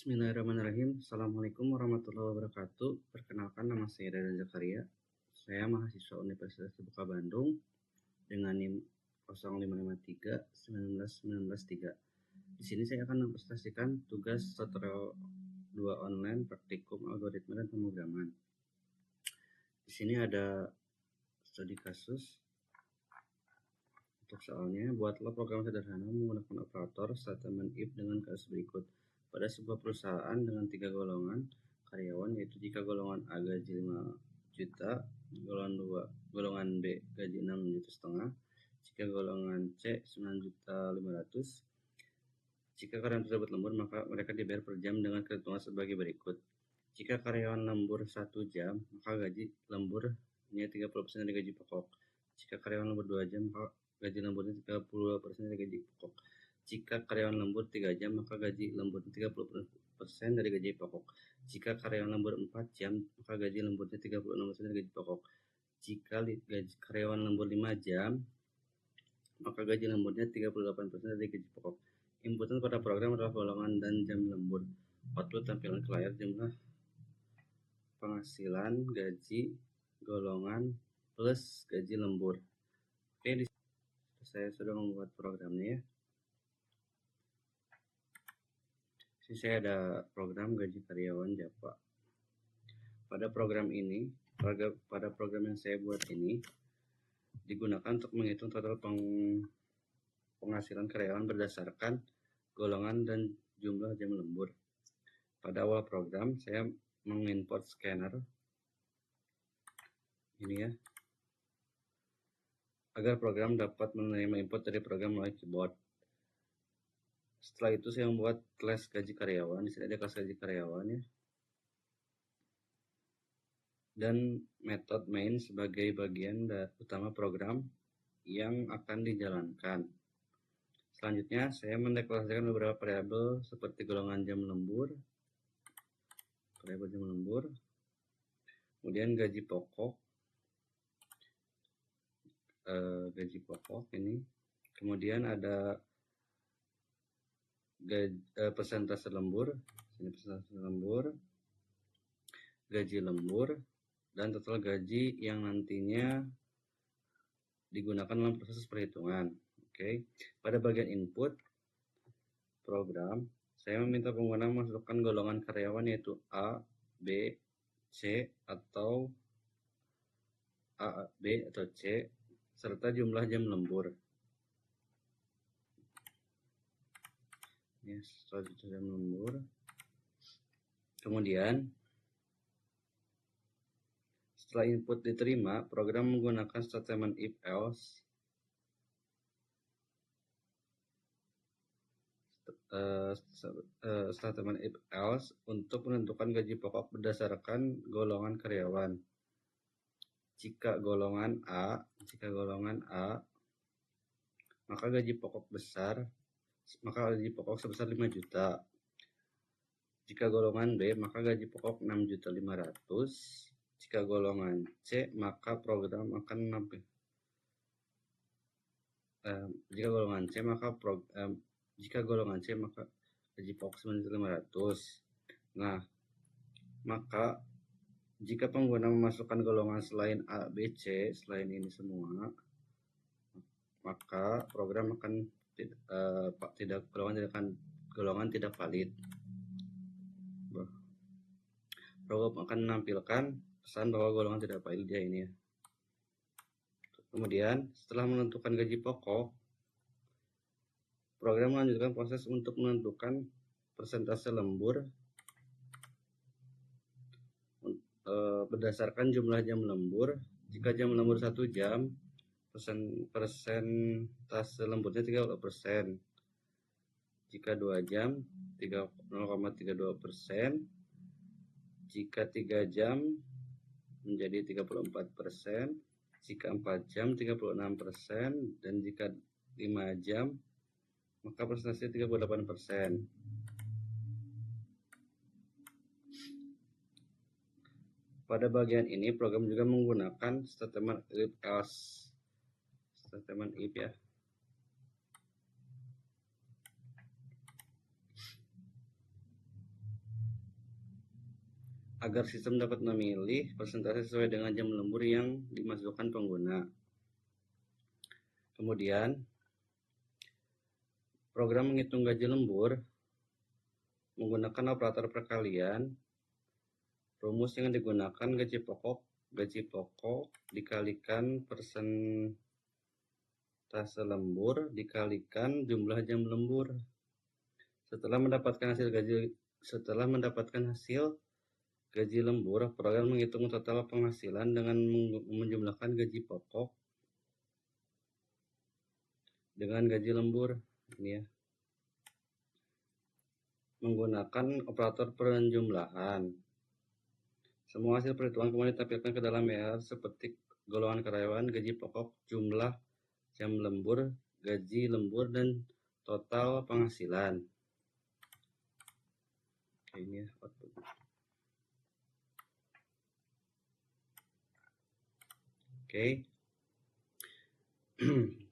Bismillahirrahmanirrahim. Assalamualaikum warahmatullahi wabarakatuh. Perkenalkan, nama saya Dadan Zakaria. Saya mahasiswa Universitas Terbuka Bandung dengan NIM 0553 19193. Di sini saya akan mempresentasikan tugas tutorial 2 online praktikum algoritma dan pemrograman. Di sini ada studi kasus. Untuk soalnya, buatlah program sederhana menggunakan operator statement if dengan kasus berikut. Pada sebuah perusahaan dengan 3 golongan karyawan, yaitu jika golongan A gaji 5 juta, golongan B gaji 6,5 juta, jika golongan C 9.500.000. Jika karyawan tersebut lembur, maka mereka dibayar per jam dengan ketentuan sebagai berikut. Jika karyawan lembur 1 jam, maka gaji lemburnya 30% dari gaji pokok. Jika karyawan lembur 2 jam, maka gaji lemburnya 32% dari gaji pokok. Jika karyawan lembur 3 jam, maka gaji lemburnya 30% dari gaji pokok. Jika karyawan lembur 4 jam, maka gaji lemburnya 36% dari gaji pokok. Jika karyawan lembur 5 jam, maka gaji lemburnya 38% dari gaji pokok. Inputan pada program adalah golongan dan jam lembur. Output tampilan ke layar jumlah penghasilan, gaji, golongan, plus gaji lembur. Oke, di sini saya sudah membuat programnya ya. Di sini saya ada program gaji karyawan Java. Pada program yang saya buat ini digunakan untuk menghitung total penghasilan karyawan berdasarkan golongan dan jumlah jam lembur. Pada awal program saya mengimport scanner ini ya, agar program dapat menerima input dari program melalui keyboard. Setelah itu saya membuat kelas gaji karyawan. Di sini ada kelas gaji karyawan ya, dan metode main sebagai bagian utama program yang akan dijalankan. Selanjutnya saya mendeklarasikan beberapa variabel seperti golongan jam lembur, kemudian gaji pokok ini, kemudian ada persentase lembur, gaji lembur, dan total gaji yang nantinya digunakan dalam proses perhitungan. Oke. Pada bagian input program, saya meminta pengguna memasukkan golongan karyawan yaitu A, B, C atau A, B atau C serta jumlah jam lembur. Ya, jam lembur. Kemudian setelah input diterima, program menggunakan statement if else untuk menentukan gaji pokok berdasarkan golongan karyawan. Jika golongan A, maka gaji pokok sebesar 5 juta. Jika golongan B, maka gaji pokok 6.500.000. Jika golongan C, maka program akan maka gaji pokok 9.500.000. Nah, maka jika pengguna memasukkan golongan selain A, B, C, selain ini semua, maka program akan golongan tidak valid. Program akan menampilkan pesan bahwa golongan tidak valid ya ini ya. Kemudian setelah menentukan gaji pokok, program melanjutkan proses untuk menentukan persentase lembur berdasarkan jumlah jam lembur. Jika jam lembur 1 jam, persentase lemburnya 30%. Jika 2 jam 0,32%. Jika 3 jam menjadi 34%. Jika 4 jam 36%, dan jika 5 jam maka persentase 38%. Pada bagian ini program juga menggunakan statement if else. Statement if ya. agar sistem dapat memilih persentase sesuai dengan jam lembur yang dimasukkan pengguna. Kemudian, program menghitung gaji lembur menggunakan operator perkalian. Rumus yang digunakan gaji pokok dikalikan persentase lembur dikalikan jumlah jam lembur. Setelah mendapatkan hasil gaji lembur, program menghitung total penghasilan dengan menjumlahkan gaji pokok dengan gaji lembur. Ini ya. Menggunakan operator penjumlahan. Semua hasil perhitungan kemudian ditampilkan ke dalam ER seperti golongan karyawan, gaji pokok, jumlah jam lembur, gaji lembur, dan total penghasilan. Ini ya output. Oke.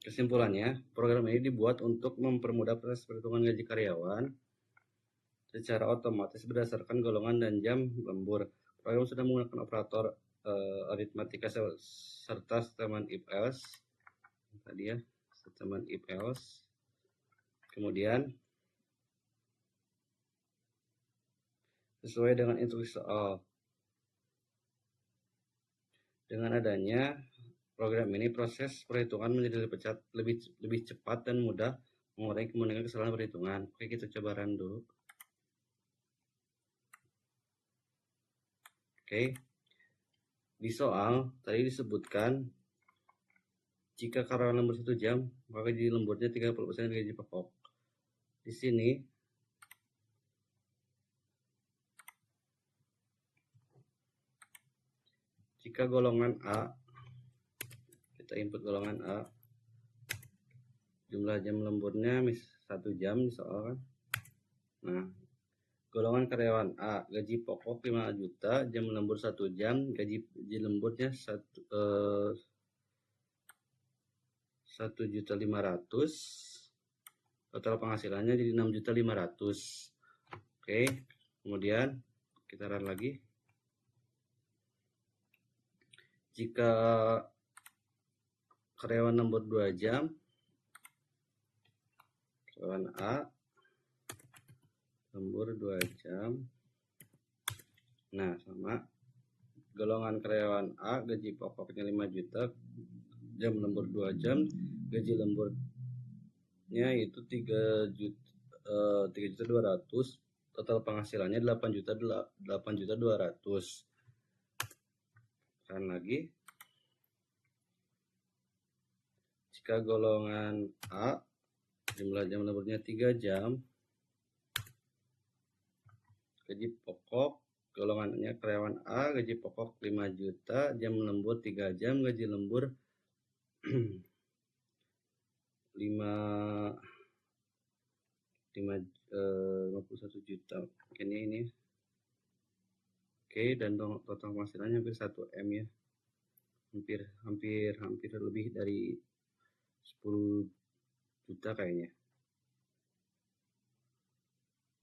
Kesimpulannya, program ini dibuat untuk mempermudah proses perhitungan gaji karyawan secara otomatis berdasarkan golongan dan jam lembur. Program sudah menggunakan operator aritmatika serta statement if else tadi ya, statement if else. Kemudian sesuai dengan instruksi soal. Dengan adanya program ini, proses perhitungan menjadi lebih cepat dan mudah, mengurangi kemungkinan kesalahan perhitungan. Oke, kita coba run dulu. Oke, di soal tadi disebutkan jika karyawan lembur 1 jam, maka gaji lemburnya 30% dari gaji pokok. Di sini jika golongan A, kita input golongan A, jumlah jam lemburnya 1 jam di soal kan. Nah, golongan karyawan A, gaji pokok 5 juta, jam lembur 1 jam, gaji lemburnya 1.500.000, total penghasilannya jadi 6.500.000. Oke, kemudian kita run lagi. Jika karyawan lembur 2 jam, karyawan A lembur 2 jam, nah sama golongan karyawan A, gaji pokoknya 5 juta, jam lembur 2 jam, gaji lemburnya itu 3.200.000, total penghasilannya 8.200.000. Kan lagi, jika golongan A jumlah jam lemburnya 3 jam, gaji pokok golongannya karyawan A, gaji pokok 5 juta, jam lembur 3 jam, gaji lembur 51 juta. Ini oke, dan total penghasilannya hampir 1 M ya, hampir lebih dari 10 juta kayaknya.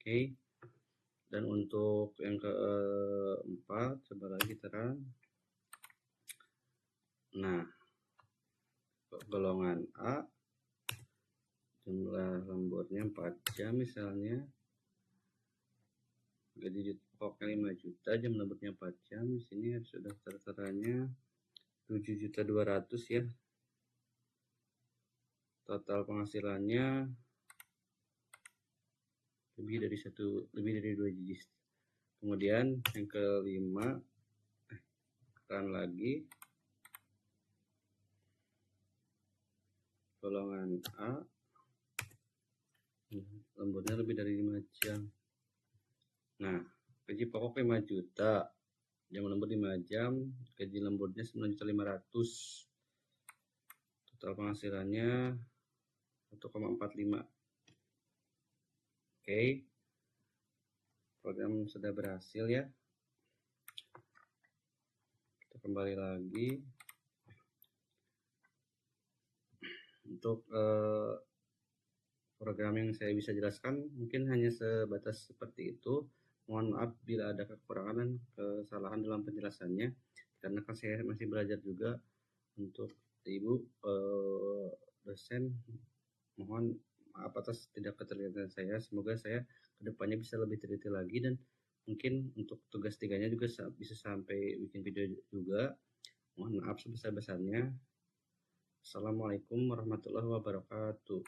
Oke, dan untuk yang keempat, coba lagi terang. Nah, golongan A jumlah lemburnya 4 jam misalnya, gaji pokoknya 5 juta, jam lemburnya 4 jam. Di sini sudah terteranya 7.200.000 ya. Total penghasilannya lebih dari 2 digit. Kemudian yang kelima, run lagi. Golongan A lemburnya lebih dari 5 jam. Nah, gaji pokok 5 juta, jam lembur 5 jam, gaji lemburnya 9.500.000, total penghasilannya 1,45. Oke, program sudah berhasil ya. Kita kembali lagi. Untuk program yang saya bisa jelaskan mungkin hanya sebatas seperti itu. Mohon maaf bila ada kekurangan dan kesalahan dalam penjelasannya, karena kan saya masih belajar juga. Untuk Ibu dosen, mohon maaf atas tidak keterlibatan saya. Semoga saya kedepannya bisa lebih teliti lagi, dan mungkin untuk tugas tiganya juga bisa sampai bikin video juga. Mohon maaf sebesar-besarnya. Assalamualaikum warahmatullahi wabarakatuh.